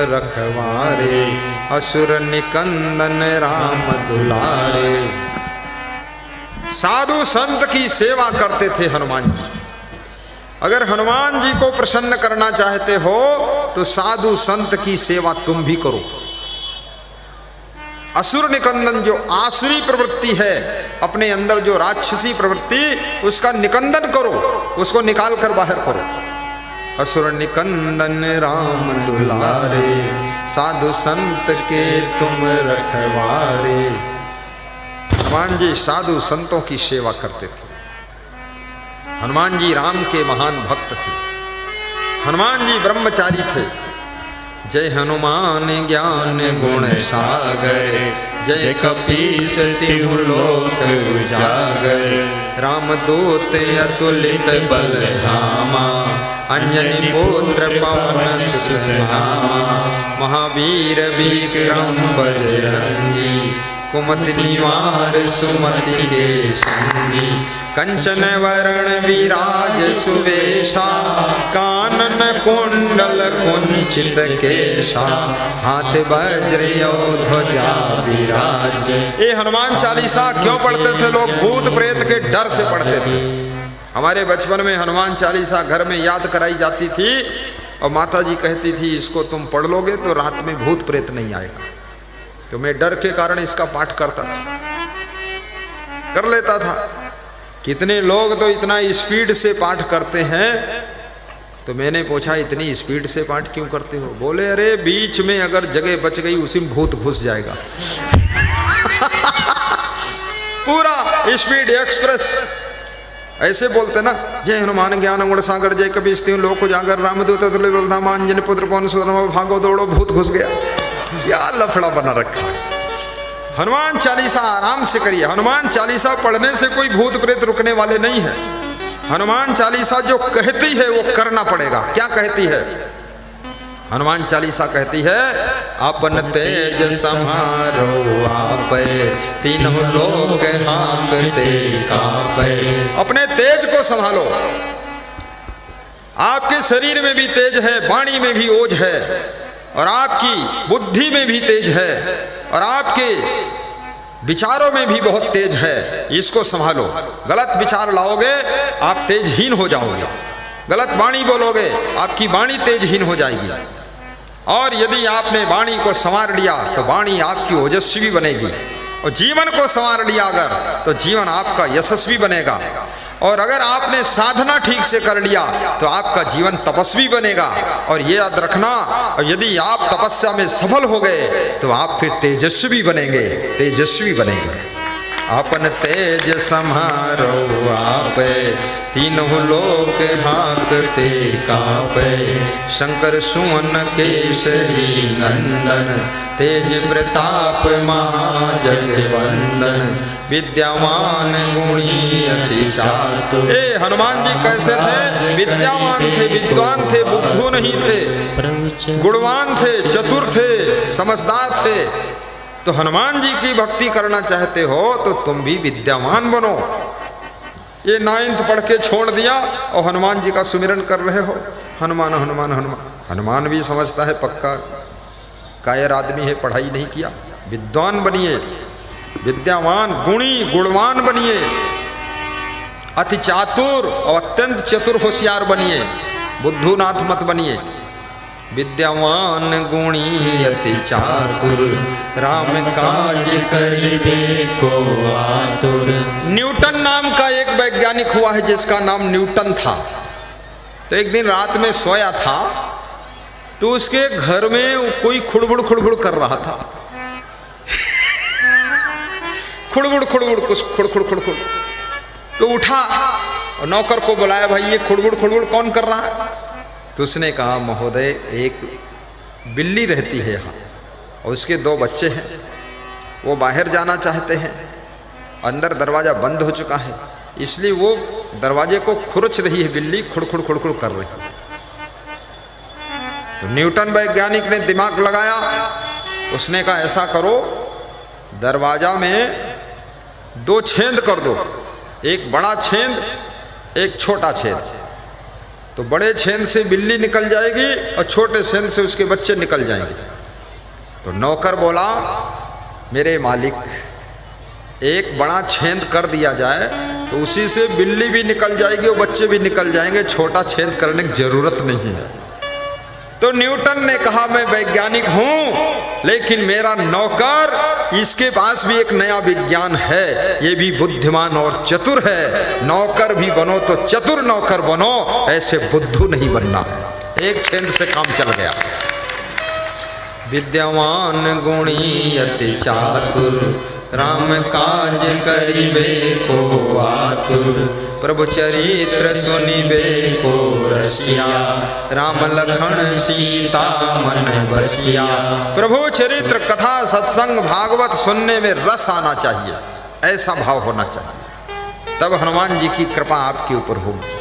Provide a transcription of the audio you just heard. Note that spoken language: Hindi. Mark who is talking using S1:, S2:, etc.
S1: रखवारे, असुर निकंदन राम दुलारे। साधु संत की सेवा करते थे हनुमान जी। अगर हनुमान जी को प्रसन्न करना चाहते हो तो साधु संत की सेवा तुम भी करो। असुर निकंदन, जो आसुरी प्रवृत्ति है, अपने अंदर जो राक्षसी प्रवृत्ति, उसका निकंदन करो, उसको निकाल कर बाहर करो। असुर निकंदन राम दुलारे, साधु संत के तुम रखवारे। हनुमान जी साधु संतों की सेवा करते थे। हनुमान जी राम के महान भक्त थे। हनुमान जी ब्रह्मचारी थे। जय हनुमान ज्ञान गुण सागर, जय कपीस तिहु लोक उजागर। राम दूत अतुलित बल धामा, अंजनी पुत्र पवन सुत नामा। महावीर विक्रम बजरंगी, कुमति निवार सुमति के संगी। कंचन वरण विराज सुवेशा, कानन कुंडल कुंचित केशा। हाथ वज्र और ध्वजा विराज। ये हनुमान चालीसा क्यों पढ़ते थे लोग? भूत प्रेत के डर से पढ़ते थे। हमारे बचपन में हनुमान चालीसा घर में याद कराई जाती थी और माता जी कहती थी इसको तुम पढ़ लोगे तो रात में भूत प्रेत नहीं आएगा। तो मैं डर के कारण इसका पाठ करता था, कर लेता था। कितने लोग तो इतना स्पीड से पाठ करते हैं, तो मैंने पूछा इतनी स्पीड से पाठ क्यों करते हो? बोले अरे बीच में अगर जगह बच गई उसी में भूत घुस जाएगा। पूरा स्पीड एक्सप्रेस ऐसे बोलते ना। जय हनुमान ज्ञान गुण सागर, जय कपीस तिहु लोक उजागर। रामदूत अतुलित बल धामा, अंजनी पुत्र पवन सुत नामा। भागो दौड़ो भूत घुस गया। क्या लफड़ा बना रखा है। हनुमान चालीसा आराम से करिए। हनुमान चालीसा पढ़ने से कोई भूत प्रेत रुकने वाले नहीं है। हनुमान चालीसा जो कहती है वो करना पड़ेगा। क्या कहती है हनुमान चालीसा? कहती है अपन तेज समारो आपे, तीनों लोग हाँकते कापे। अपने तेज को संभालो। आपके शरीर में भी तेज है, वाणी में भी ओज है, और आपकी बुद्धि में भी तेज है, और आपके विचारों में भी बहुत तेज है। इसको संभालो। गलत विचार लाओगे आप तेजहीन हो जाओगे। गलत वाणी बोलोगे आपकी वाणी तेजहीन हो जाएगी। और यदि आपने वाणी को संवार लिया तो वाणी आपकी ओजस्वी बनेगी, और जीवन को संवार लिया अगर तो जीवन आपका यशस्वी बनेगा। और अगर आपने साधना ठीक से कर लिया तो आपका जीवन तपस्वी बनेगा। और ये याद रखना, और यदि आप तपस्या में सफल हो गए तो आप फिर तेजस्वी बनेंगे, तेजस्वी बनेंगे। अपन तेज समारो आपे, तीनों लोक हाँकते कापे। शंकर सुवन केसरी नंदन, तेज प्रताप महाजगवंदन। विद्यावान गुणी अति चातुर। ए हनुमान जी कैसे थे? विद्यावान थे, विद्वान थे, बुद्धू नहीं थे, गुणवान थे, चतुर थे, समझदार थे। तो हनुमान जी की भक्ति करना चाहते हो तो तुम भी विद्यावान बनो। ये 9th पढ़ के छोड़ दिया और हनुमान जी का सुमिरन कर रहे हो। हनुमान हनुमान हनुमान। हनुमान भी समझता है पक्का कायर आदमी है, पढ़ाई नहीं किया। विद्वान बनिए, विद्यावान गुणी गुणवान बनिए, अति चातुर और अत्यंत चतुर होशियार बनिए, बुद्धूनाथ मत बनिए। विद्यावान गुणी अति चातुर, राम काज करिबे को आतुर। न्यूटन नाम का एक वैज्ञानिक हुआ है जिसका नाम न्यूटन था। तो एक दिन रात में सोया था तो उसके घर में कोई खुड़बुड़ खुड़बुड़ कर रहा था। खुड़बुड़ खुड़बुड़ कुछ खुड़खुड़ खुड़खुड़। तो उठा और नौकर को बुलाया, भाई ये खुड़बुड़ खुड़बुड़ कौन कर रहा है? तो उसने कहा महोदय एक बिल्ली रहती है यहाँ और उसके 2 बच्चे हैं। वो बाहर जाना चाहते हैं, अंदर दरवाजा बंद हो चुका है, इसलिए वो दरवाजे को खुरच रही है बिल्ली, खुड़खुड़ खुड़खुड़ कर रही है। तो न्यूटन वैज्ञानिक ने दिमाग लगाया। उसने कहा ऐसा करो, दरवाजा में 2 छेद कर दो, एक बड़ा छेद एक छोटा छेद। तो बड़े छेद से बिल्ली निकल जाएगी और छोटे छेद से उसके बच्चे निकल जाएंगे। तो नौकर बोला, मेरे मालिक, एक बड़ा छेद कर दिया जाए तो उसी से बिल्ली भी निकल जाएगी और बच्चे भी निकल जाएंगे, छोटा छेद करने की जरूरत नहीं है। तो न्यूटन ने कहा, मैं वैज्ञानिक हूं लेकिन मेरा नौकर, इसके पास भी एक नया विज्ञान है, ये भी बुद्धिमान और चतुर है। नौकर भी बनो तो चतुर नौकर बनो, ऐसे बुद्धू नहीं बनना है। एक छेद से काम चल गया। विद्यावान गुणी अति चातुर, राम काज करिबे को आतुर। प्रभु चरित्र सुनिबे को रसिया, राम लखन सीता मन बसिया। प्रभु चरित्र, कथा, सत्संग, भागवत सुनने में रस आना चाहिए, ऐसा भाव होना चाहिए, तब हनुमान जी की कृपा आपके ऊपर होगी।